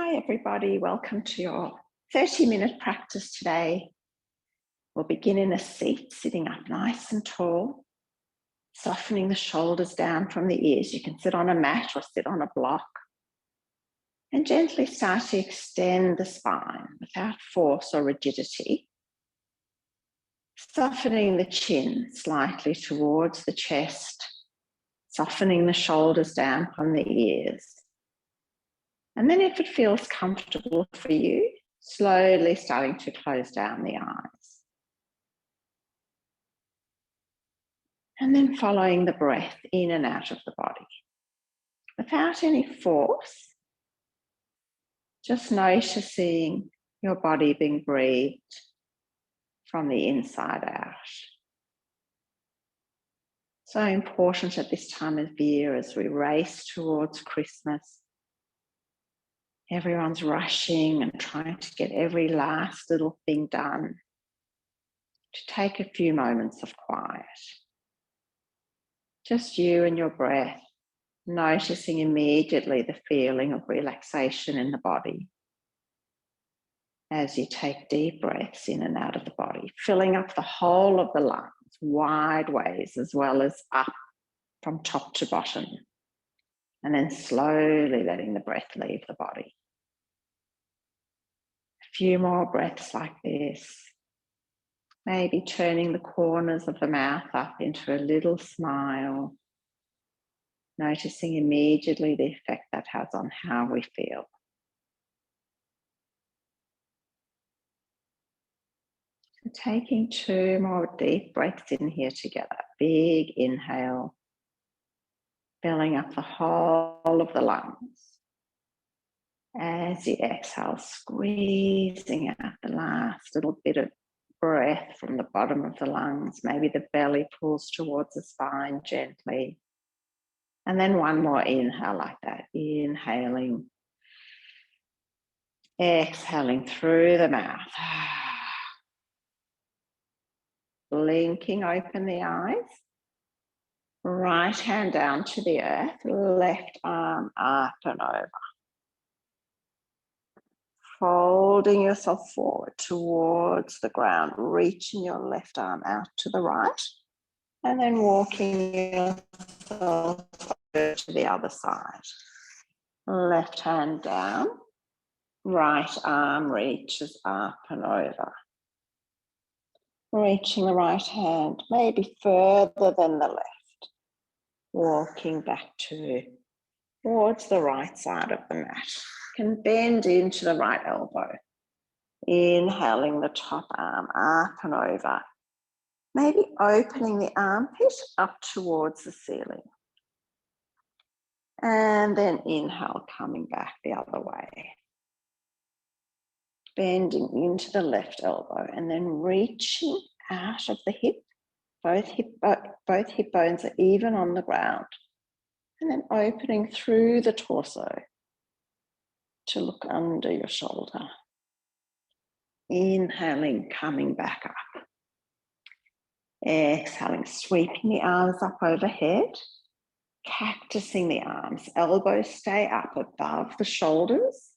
Hi everybody, welcome to your 30-minute practice today. We'll begin in a seat, sitting up nice and tall, softening the shoulders down from the ears. You can sit on a mat or sit on a block. And gently start to extend the spine without force or rigidity. Softening the chin slightly towards the chest, softening the shoulders down from the ears. And then if it feels comfortable for you, slowly starting to close down the eyes. And then following the breath in and out of the body. Without any force, just noticing your body being breathed from the inside out. So important at this time of year as we race towards Christmas. Everyone's rushing and trying to get every last little thing done. To take a few moments of quiet. Just you and your breath, noticing immediately the feeling of relaxation in the body as you take deep breaths in and out of the body, filling up the whole of the lungs, wide ways as well as up from top to bottom, and then slowly letting the breath leave the body. A few more breaths like this. Maybe turning the corners of the mouth up into a little smile, noticing immediately the effect that has on how we feel. So taking 2 more deep breaths in here together. Big inhale, filling up the whole of the lungs. As you exhale, squeezing out the last little bit of breath from the bottom of the lungs. Maybe the belly pulls towards the spine gently. And then one more inhale like that. Inhaling. Exhaling through the mouth. Blinking open the eyes. Right hand down to the earth. Left arm up and over. Folding yourself forward towards the ground, reaching your left arm out to the right, and then walking yourself over to the other side. Left hand down, right arm reaches up and over. Reaching the right hand maybe further than the left, walking back towards the right side of the mat. Can bend into the right elbow. Inhaling the top arm up and over. Maybe opening the armpit up towards the ceiling. And then inhale, coming back the other way. Bending into the left elbow and then reaching out of the hip. Both hip bones are even on the ground. And then opening through the torso to look under your shoulder. Inhaling, coming back up. Exhaling, sweeping the arms up overhead. Cactusing the arms. Elbows stay up above the shoulders.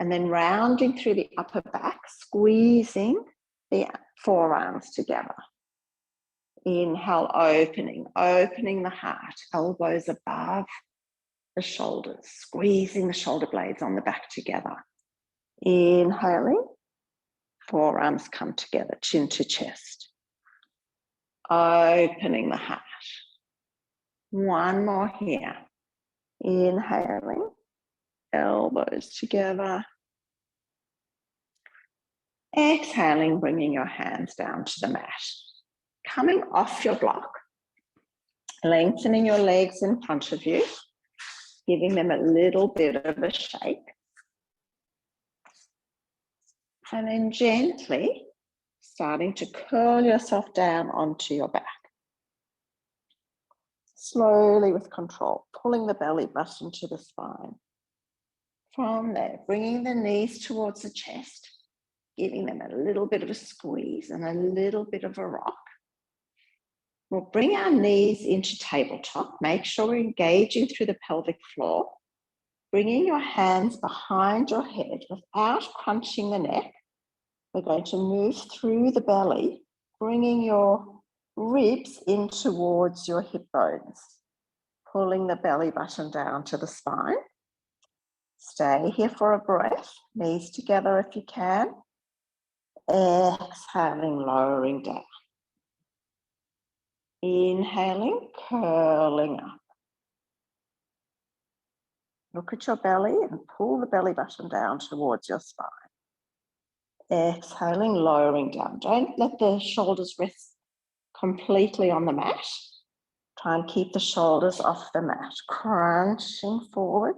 And then rounding through the upper back, squeezing the forearms together. Inhale, opening the heart. Elbows above the shoulders, squeezing the shoulder blades on the back together. Inhaling, forearms come together, chin to chest. Opening the heart. One more here. Inhaling, elbows together. Exhaling, bringing your hands down to the mat. Coming off your block, lengthening your legs in front of you, giving them a little bit of a shake. And then gently starting to curl yourself down onto your back. Slowly with control, pulling the belly button to the spine. From there, bringing the knees towards the chest, giving them a little bit of a squeeze and a little bit of a rock. We'll bring our knees into tabletop. Make sure we're engaging through the pelvic floor. Bringing your hands behind your head without crunching the neck. We're going to move through the belly, bringing your ribs in towards your hip bones, pulling the belly button down to the spine. Stay here for a breath, knees together if you can. Exhaling, lowering down. Inhaling, curling up. Look at your belly and pull the belly button down towards your spine. Exhaling, lowering down. Don't let the shoulders rest completely on the mat. Try and keep the shoulders off the mat. Crunching forward,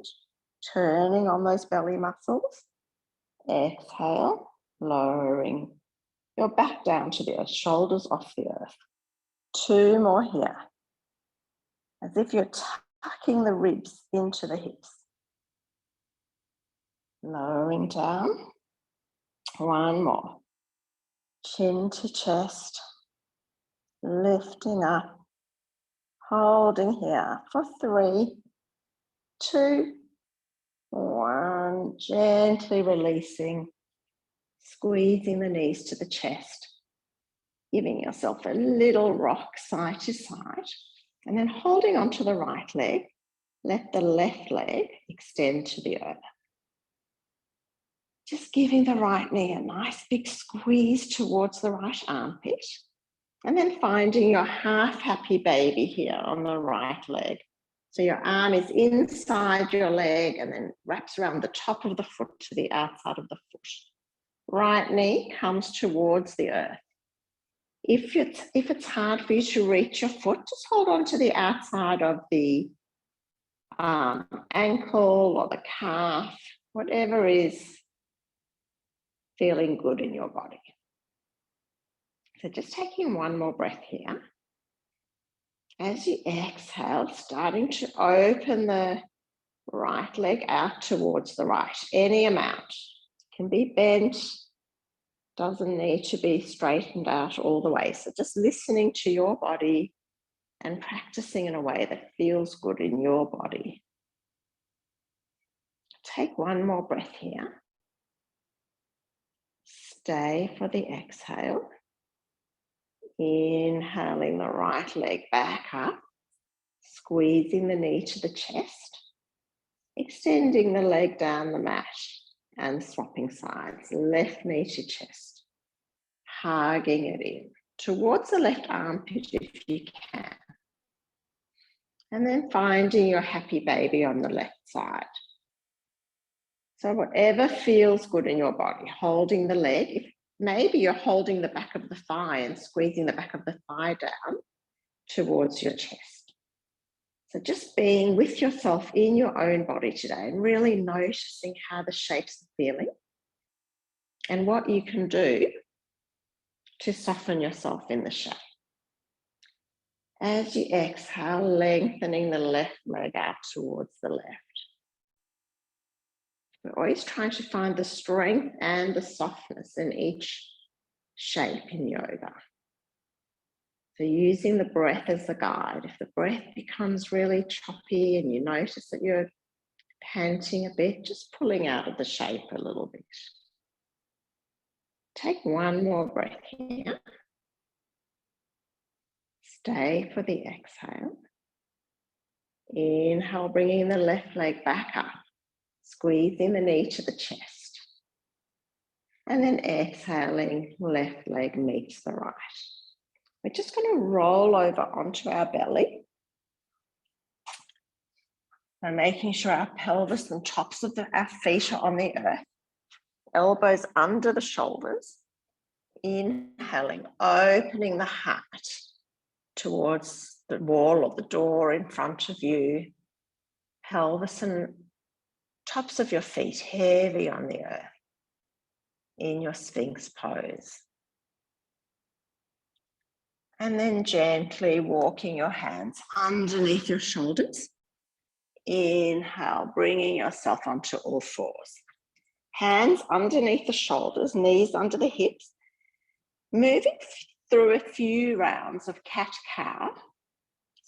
turning on those belly muscles. Exhale, lowering your back down to the earth, shoulders off the earth. 2 more here. As if you're tucking the ribs into the hips. Lowering down. 1 more. Chin to chest. Lifting up. Holding here for 3, 2, 1. Gently releasing. Squeezing the knees to the chest. Giving yourself a little rock side to side. And then holding onto the right leg. Let the left leg extend to the earth. Just giving the right knee a nice big squeeze towards the right armpit. And then finding your half happy baby here on the right leg. So your arm is inside your leg and then wraps around the top of the foot to the outside of the foot. Right knee comes towards the earth. If it's hard for you to reach your foot, just hold on to the outside of the ankle or the calf, whatever is feeling good in your body. So just taking 1 more breath here. As you exhale, starting to open the right leg out towards the right, any amount. It can be bent, doesn't need to be straightened out all the way. So just listening to your body and practicing in a way that feels good in your body. Take 1 more breath here. Stay for the exhale. Inhaling the right leg back up, squeezing the knee to the chest, extending the leg down the mat and swapping sides, left knee to chest, hugging it in towards the left armpit if you can. And then finding your happy baby on the left side. So whatever feels good in your body, holding the leg, if maybe you're holding the back of the thigh and squeezing the back of the thigh down towards your chest. So just being with yourself in your own body today and really noticing how the shapes are feeling and what you can do to soften yourself in the shape. As you exhale, lengthening the left leg out towards the left. We're always trying to find the strength and the softness in each shape in yoga. So using the breath as a guide. If the breath becomes really choppy and you notice that you're panting a bit, just pulling out of the shape a little bit. Take 1 more breath here. Stay for the exhale. Inhale, bringing the left leg back up. Squeezing the knee to the chest. And then exhaling, left leg meets the right. We're just going to roll over onto our belly. And making sure our pelvis and tops of our feet are on the earth. Elbows under the shoulders. Inhaling, opening the heart towards the wall or the door in front of you. Pelvis and tops of your feet heavy on the earth in your Sphinx pose. And then gently walking your hands underneath your shoulders. Inhale, bringing yourself onto all fours. Hands underneath the shoulders, knees under the hips. Moving through a few rounds of cat-cow.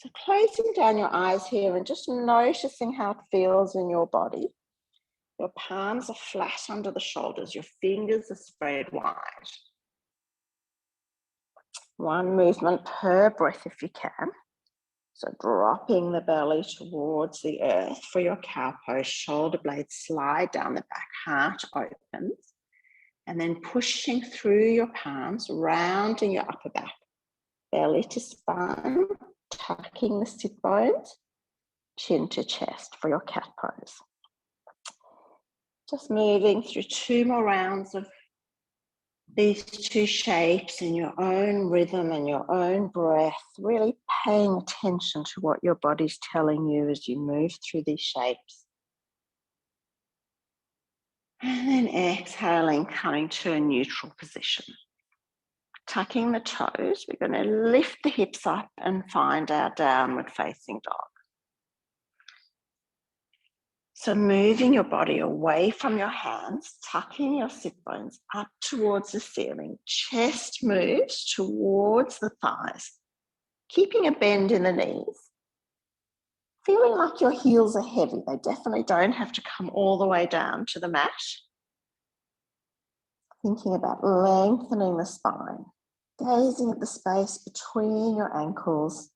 So closing down your eyes here and just noticing how it feels in your body. Your palms are flat under the shoulders. Your fingers are spread wide. One movement per breath if you can. So dropping the belly towards the earth for your cow pose. Shoulder blades slide down the back. Heart opens. And then pushing through your palms, rounding your upper back. Belly to spine. Tucking the sit bones. Chin to chest for your cat pose. Just moving through 2 more rounds of these 2 shapes in your own rhythm and your own breath, really paying attention to what your body's telling you as you move through these shapes. And then exhaling, coming to a neutral position. Tucking the toes, we're going to lift the hips up and find our downward facing dog. So moving your body away from your hands, tucking your sit bones up towards the ceiling. Chest moves towards the thighs, keeping a bend in the knees. Feeling like your heels are heavy. They definitely don't have to come all the way down to the mat. Thinking about lengthening the spine, gazing at the space between your ankles.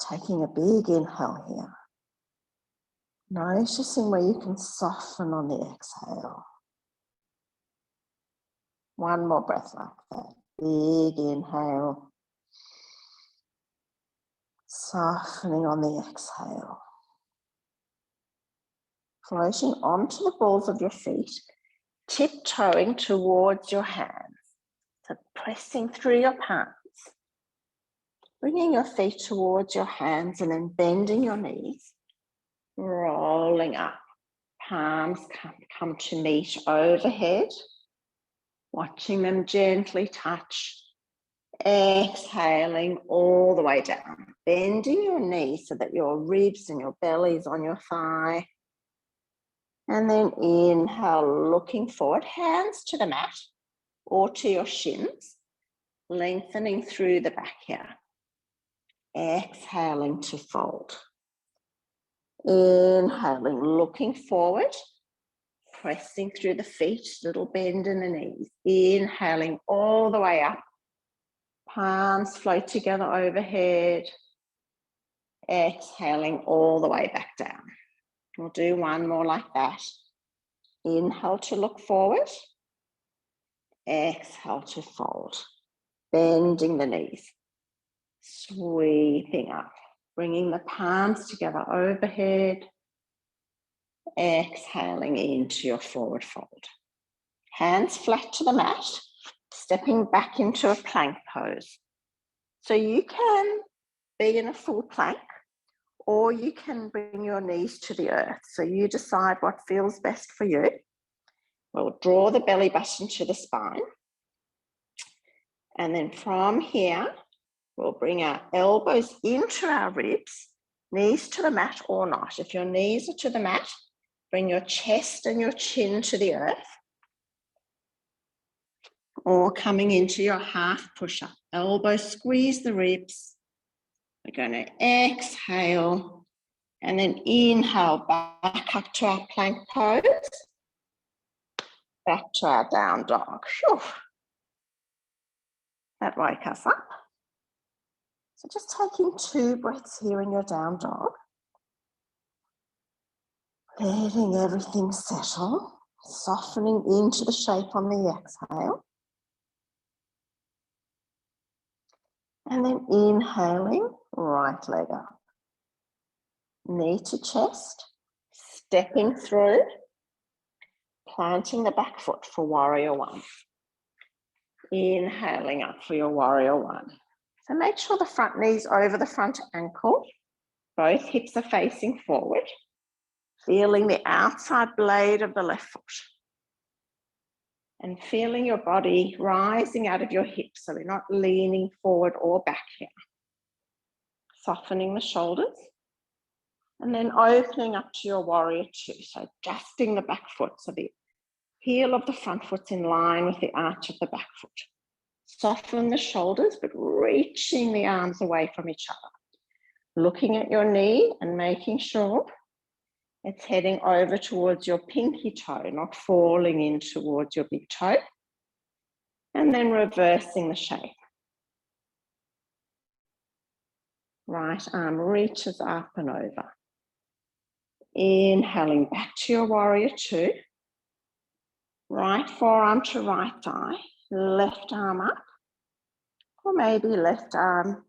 Taking a big inhale here. Noticing where you can soften on the exhale. One more breath like that. Big inhale. Softening on the exhale. Floating onto the balls of your feet, tiptoeing towards your hands. So pressing through your palms. Bringing your feet towards your hands and then bending your knees. Rolling up. Palms come to meet overhead. Watching them gently touch. Exhaling all the way down. Bending your knees so that your ribs and your belly is on your thigh. And then inhale, looking forward. Hands to the mat or to your shins. Lengthening through the back here. Exhaling to fold. Inhaling, looking forward. Pressing through the feet, little bend in the knees. Inhaling all the way up. Palms float together overhead. Exhaling all the way back down. We'll do one more like that. Inhale to look forward. Exhale to fold. Bending the knees. Sweeping up. Bringing the palms together overhead. Exhaling into your forward fold. Hands flat to the mat. Stepping back into a plank pose. So you can be in a full plank or you can bring your knees to the earth. So you decide what feels best for you. We'll draw the belly button to the spine. And then from here, we'll bring our elbows into our ribs, knees to the mat or not. If your knees are to the mat, bring your chest and your chin to the earth. Or coming into your half push-up. Elbows squeeze the ribs. We're going to exhale and then inhale back up to our plank pose. Back to our down dog. Whew. That woke us up. So just taking 2 breaths here in your down dog. Letting everything settle. Softening into the shape on the exhale. And then inhaling, right leg up. Knee to chest, stepping through, planting the back foot for warrior one. Inhaling up for your warrior one. So make sure the front knee's over the front ankle. Both hips are facing forward. Feeling the outside blade of the left foot. And feeling your body rising out of your hips so we're not leaning forward or back here. Softening the shoulders. And then opening up to your warrior two. So adjusting the back foot so the heel of the front foot's in line with the arch of the back foot. Soften the shoulders, but reaching the arms away from each other. Looking at your knee and making sure it's heading over towards your pinky toe, not falling in towards your big toe. And then reversing the shape. Right arm reaches up and over. Inhaling back to your warrior two. Right forearm to right thigh. Left arm up. Or maybe left arm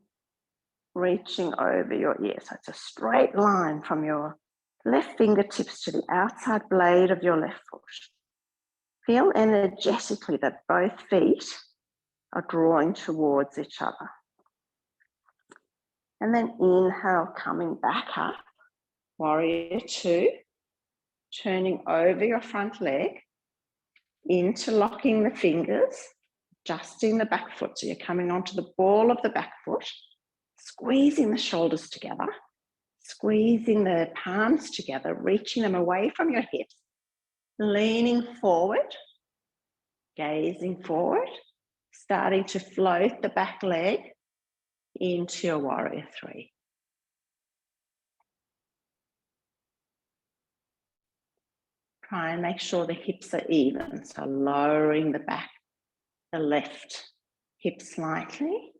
reaching over your ear. So it's a straight line from your left fingertips to the outside blade of your left foot. Feel energetically that both feet are drawing towards each other. And then inhale, coming back up. Warrior two. Turning over your front leg. Interlocking the fingers. Adjusting the back foot. So you're coming onto the ball of the back foot. Squeezing the shoulders together. Squeezing the palms together. Reaching them away from your hips. Leaning forward. Gazing forward. Starting to float the back leg into your warrior three. Try and make sure the hips are even. So lowering the back, the left hip slightly.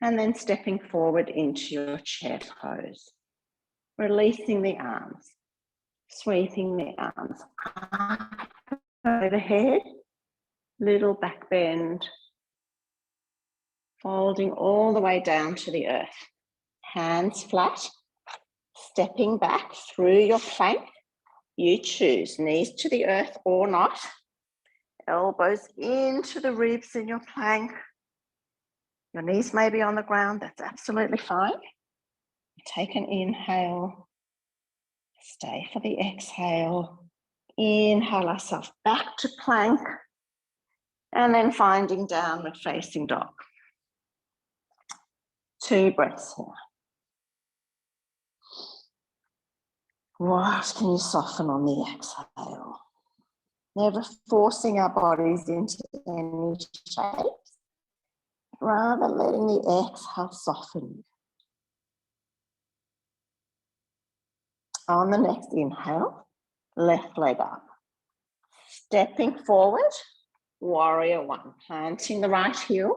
And then stepping forward into your chair pose. Releasing the arms. Sweeping the arms up overhead. Little back bend. Folding all the way down to the earth. Hands flat. Stepping back through your plank. You choose, knees to the earth or not. Elbows into the ribs in your plank. Your knees may be on the ground, that's absolutely fine. Take an inhale. Stay for the exhale. Inhale ourselves back to plank. And then finding downward facing dog. 2 breaths here. What can you soften on the exhale? Never forcing our bodies into any shapes, rather letting the exhale soften you. On the next inhale, left leg up. Stepping forward, warrior one. Planting the right heel.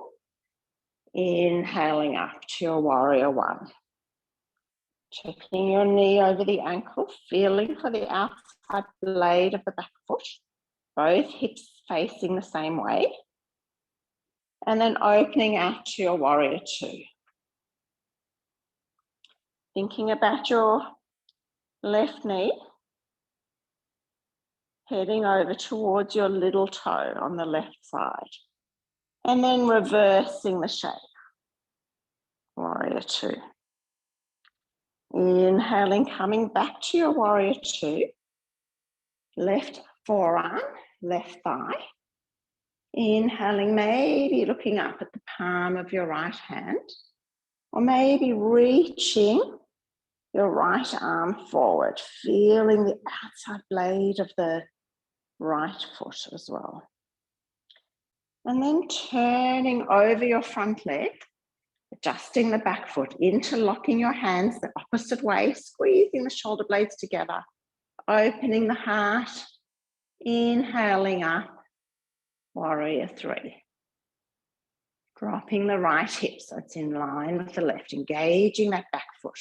Inhaling up to your warrior one. Checking your knee over the ankle, feeling for the outside blade of the back foot. Both hips facing the same way. And then opening out to your warrior two. Thinking about your left knee. Heading over towards your little toe on the left side. And then reversing the shape. Warrior two. Inhaling, coming back to your warrior two. Left forearm, left thigh. Inhaling, maybe looking up at the palm of your right hand. Or maybe reaching your right arm forward, feeling the outside blade of the right foot as well. And then turning over your front leg, adjusting the back foot, interlocking your hands the opposite way, squeezing the shoulder blades together, opening the heart, inhaling up, warrior three. Dropping the right hip so it's in line with the left, engaging that back foot.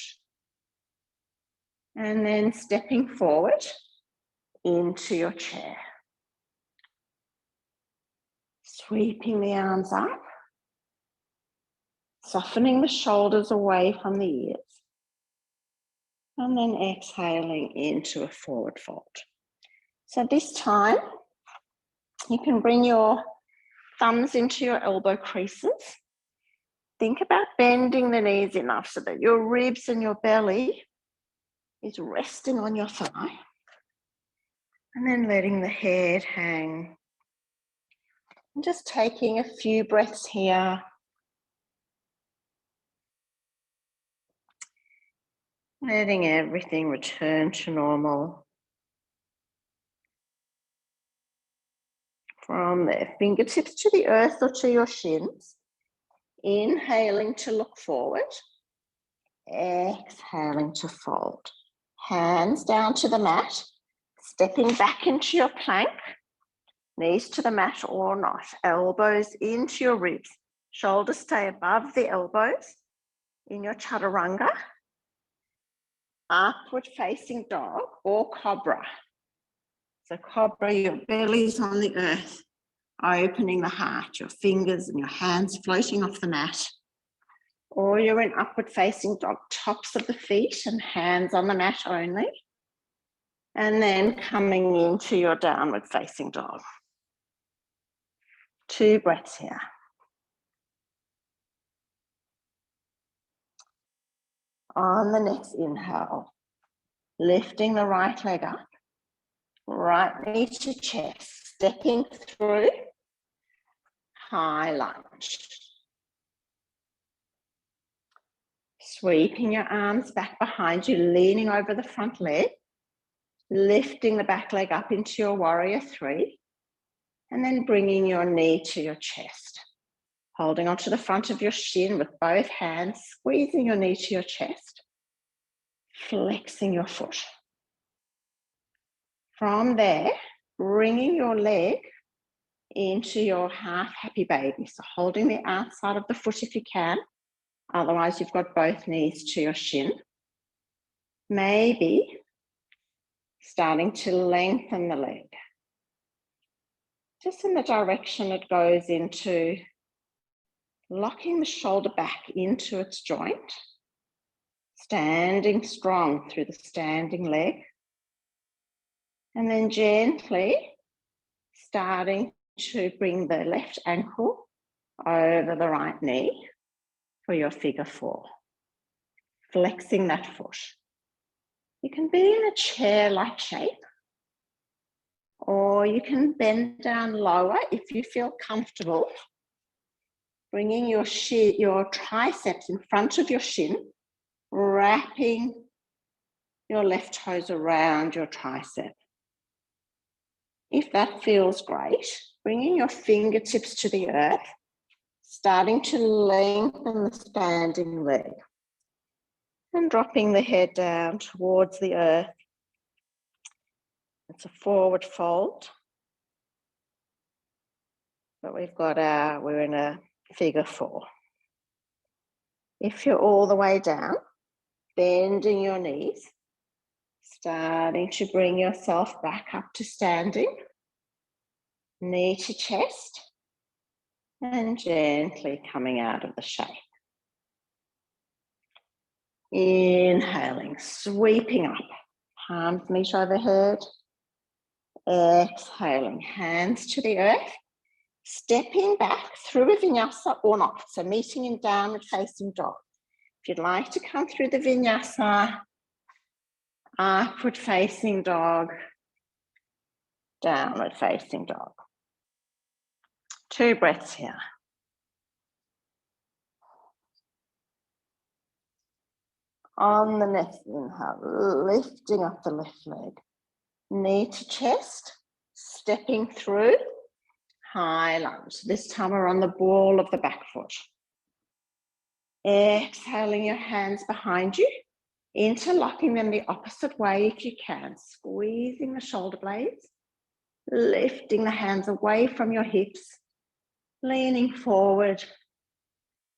And then stepping forward into your chair. Sweeping the arms up. Softening the shoulders away from the ears. And then exhaling into a forward fold. So this time, you can bring your thumbs into your elbow creases. Think about bending the knees enough so that your ribs and your belly is resting on your thigh. And then letting the head hang. And just taking a few breaths here. Letting everything return to normal. From there, fingertips to the earth or to your shins. Inhaling to look forward. Exhaling to fold. Hands down to the mat. Stepping back into your plank. Knees to the mat or not. Elbows into your ribs. Shoulders stay above the elbows in your chaturanga. Upward facing dog or cobra. So cobra, your belly's on the earth, opening the heart, your fingers and your hands floating off the mat. Or you're in upward facing dog, tops of the feet and hands on the mat only. And then coming into your downward facing dog. 2 breaths here. On the next inhale, lifting the right leg up, right knee to chest, stepping through, high lunge. Sweeping your arms back behind you, leaning over the front leg, lifting the back leg up into your warrior 3, and then bringing your knee to your chest. Holding onto the front of your shin with both hands, squeezing your knee to your chest, flexing your foot. From there, bringing your leg into your half happy baby. So holding the outside of the foot if you can, otherwise you've got both knees to your shin. Maybe starting to lengthen the leg. Just in the direction it goes into, locking the shoulder back into its joint, standing strong through the standing leg, and then gently starting to bring the left ankle over the right knee for your figure 4, flexing that foot. You can be in a chair-like shape, or you can bend down lower if you feel comfortable. Bringing your triceps in front of your shin, wrapping your left toes around your tricep. If that feels great, bringing your fingertips to the earth, starting to lengthen the standing leg, and dropping the head down towards the earth. It's a forward fold, but we're in a figure 4. If you're all the way down, bending your knees, starting to bring yourself back up to standing, knee to chest, and gently coming out of the shape. Inhaling, sweeping up, palms meet overhead. Exhaling, hands to the earth, stepping back through a vinyasa or not, so meeting in downward facing dog. If you'd like to come through the vinyasa, upward facing dog, downward facing dog. 2 breaths here. On the next inhale, lifting up the left leg, knee to chest, stepping through, high lunge. This time we're on the ball of the back foot. Exhaling your hands behind you, interlocking them the opposite way if you can, squeezing the shoulder blades, lifting the hands away from your hips, leaning forward,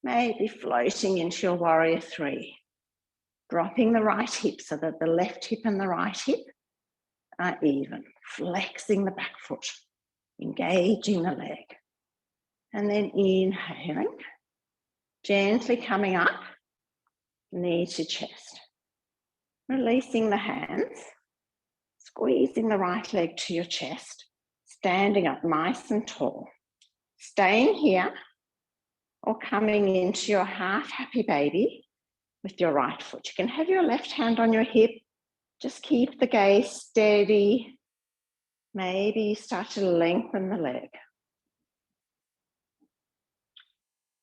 maybe floating into your warrior 3. Dropping the right hip so that the left hip and the right hip are even, flexing the back foot, engaging the leg. And then inhaling, gently coming up, knee to chest. Releasing the hands, squeezing the right leg to your chest, standing up nice and tall. Staying here or coming into your half happy baby with your right foot. You can have your left hand on your hip. Just keep the gaze steady. Maybe you start to lengthen the leg.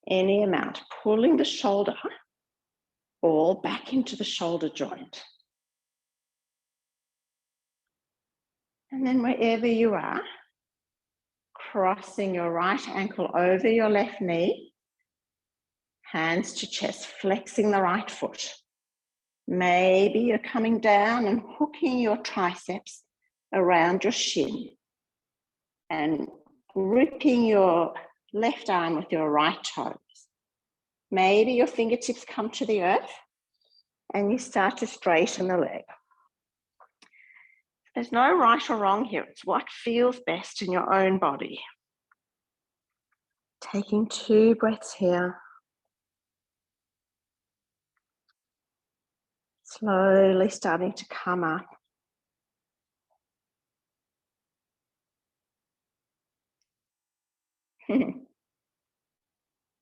Any amount, pulling the shoulder ball back into the shoulder joint. And then wherever you are, crossing your right ankle over your left knee, hands to chest, flexing the right foot. Maybe you're coming down and hooking your triceps around your shin and gripping your left arm with your right toes. Maybe your fingertips come to the earth and you start to straighten the leg. There's no right or wrong here. It's what feels best in your own body. Taking 2 breaths here. Slowly starting to come up.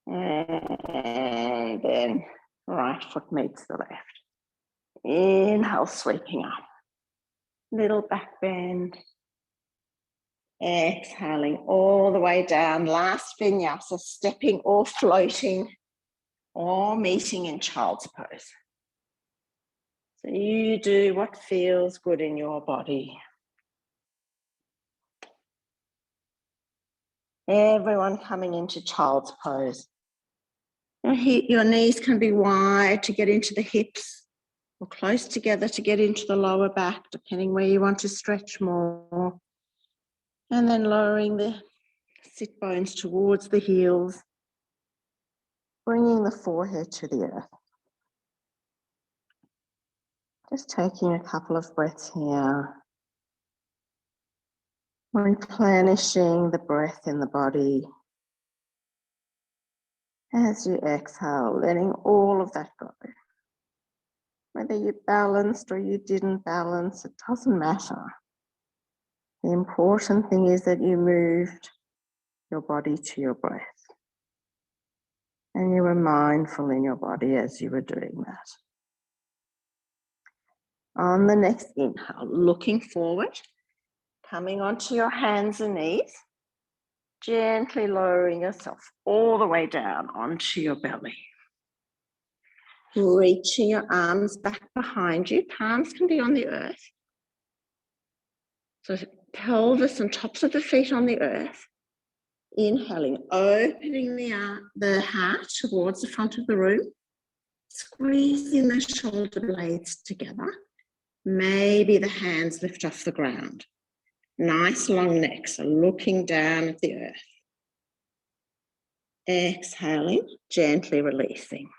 And then right foot meets the left. Inhale, sweeping up. Little back bend. Exhaling all the way down. Last vinyasa, stepping or floating or meeting in child's pose. So you do what feels good in your body. Everyone coming into child's pose. Your knees can be wide to get into the hips or close together to get into the lower back, depending where you want to stretch more. And then lowering the sit bones towards the heels, bringing the forehead to the earth. Just taking a couple of breaths here. Replenishing the breath in the body. As you exhale, letting all of that go. Whether you balanced or you didn't balance, it doesn't matter. The important thing is that you moved your body to your breath. And you were mindful in your body as you were doing that. On the next inhale, looking forward, coming onto your hands and knees, gently lowering yourself all the way down onto your belly. Reaching your arms back behind you. Palms can be on the earth. So pelvis and tops of the feet on the earth. Inhaling, opening the heart towards the front of the room. Squeezing the shoulder blades together. Maybe the hands lift off the ground. Nice long neck, so looking down at the earth. Exhaling, gently releasing.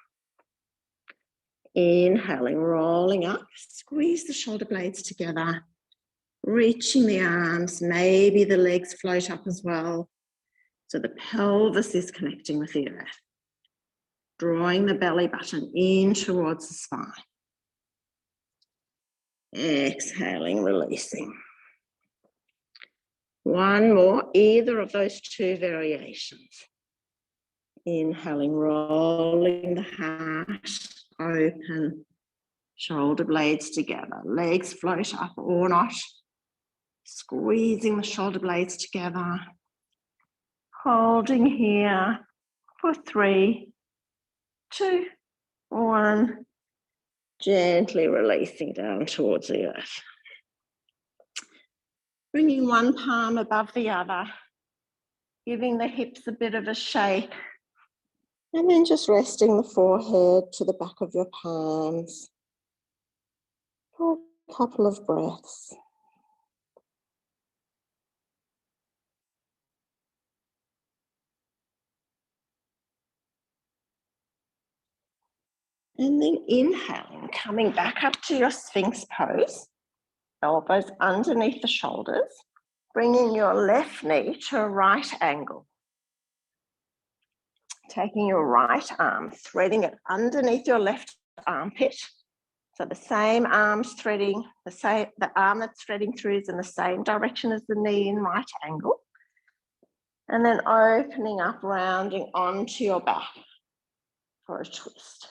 Inhaling, rolling up, squeeze the shoulder blades together, reaching the arms, maybe the legs float up as well. So the pelvis is connecting with the earth. Drawing the belly button in towards the spine. Exhaling, releasing. One more, either of those 2 variations. Inhaling, rolling the heart open, shoulder blades together, legs float up or not, squeezing the shoulder blades together, holding here for 3, 2, 1, gently releasing down towards the earth. Bringing one palm above the other, giving the hips a bit of a shake, and then just resting the forehead to the back of your palms for a couple of breaths. And then inhaling, coming back up to your Sphinx pose, elbows underneath the shoulders, bringing your left knee to a right angle. Taking your right arm, threading it underneath your left armpit. So the same arm's threading, the arm that's threading through is in the same direction as the knee in right angle. And then opening up, rounding onto your back for a twist.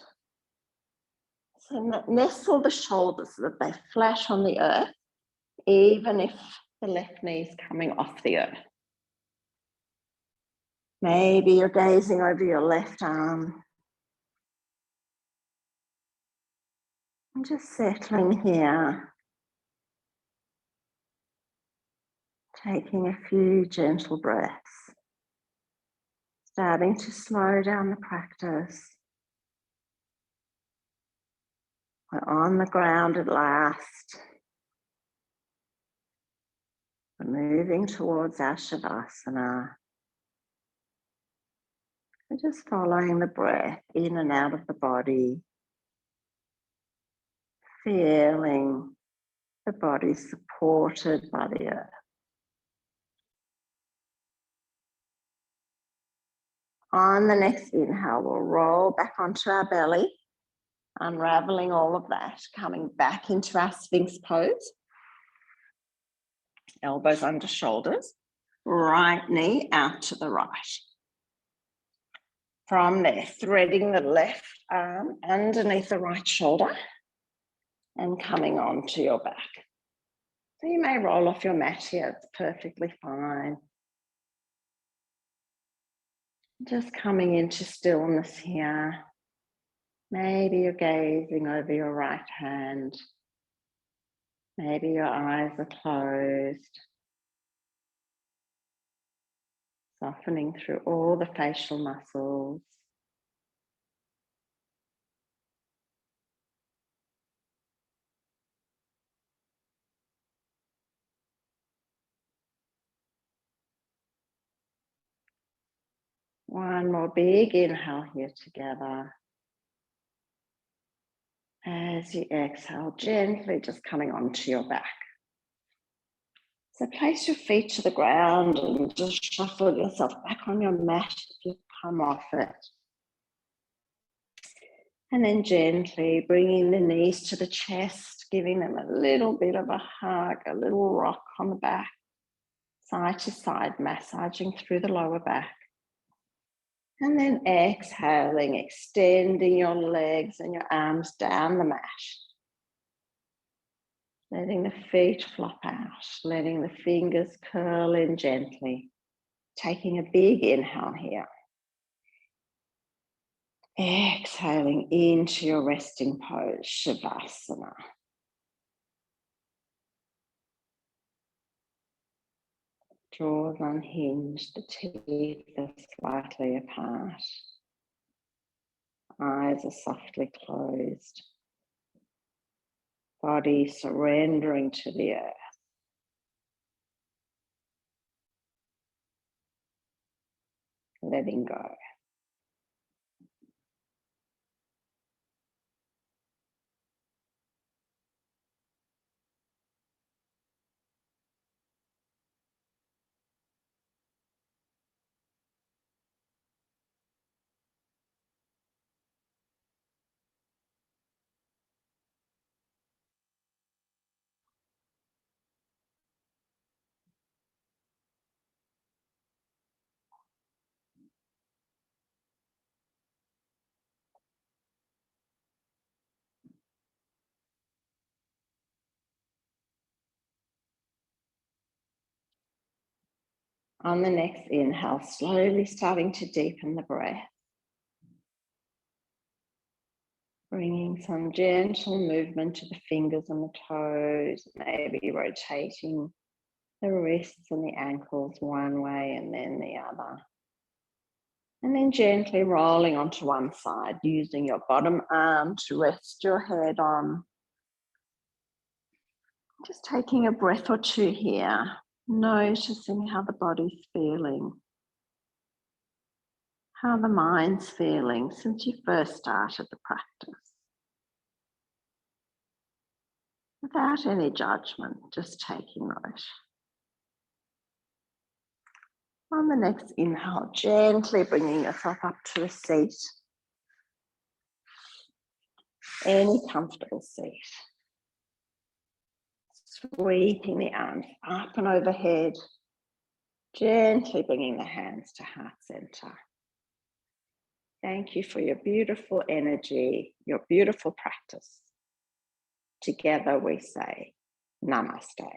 So nestle the shoulders so that they flash on the earth, even if the left knee is coming off the earth. Maybe you're gazing over your left arm. And just settling here. Taking a few gentle breaths. Starting to slow down the practice. We're on the ground at last. We're moving towards our Shavasana. We're just following the breath in and out of the body. Feeling the body supported by the earth. On the next inhale, we'll roll back onto our belly, unraveling all of that, coming back into our Sphinx pose. Elbows under shoulders, right knee out to the right. From there, threading the left arm underneath the right shoulder and coming onto your back. So you may roll off your mat here, it's perfectly fine. Just coming into stillness here. Maybe you're gazing over your right hand. Maybe your eyes are closed. Softening through all the facial muscles. One more big inhale here together. As you exhale, gently just coming onto your back. So place your feet to the ground and just shuffle yourself back on your mat if you've come off it. And then gently bringing the knees to the chest, giving them a little bit of a hug, a little rock on the back, side to side, massaging through the lower back. And then exhaling, extending your legs and your arms down the mat. Letting the feet flop out, letting the fingers curl in gently. Taking a big inhale here. Exhaling into your resting pose, Shavasana. Jaws unhinged, the teeth are slightly apart. Eyes are softly closed. Body surrendering to the earth. Letting go. On the next inhale, slowly starting to deepen the breath. Bringing some gentle movement to the fingers and the toes, maybe rotating the wrists and the ankles one way and then the other. And then gently rolling onto one side, using your bottom arm to rest your head on. Just taking a breath or two here, noticing how the body's feeling, how the mind's feeling since you first started the practice. Without any judgment, just taking note. On the next inhale, gently bringing yourself up to a seat. Any comfortable seat. Sweeping the arms up and overhead. Gently bringing the hands to heart center. Thank you for your beautiful energy, your beautiful practice. Together we say, Namaste.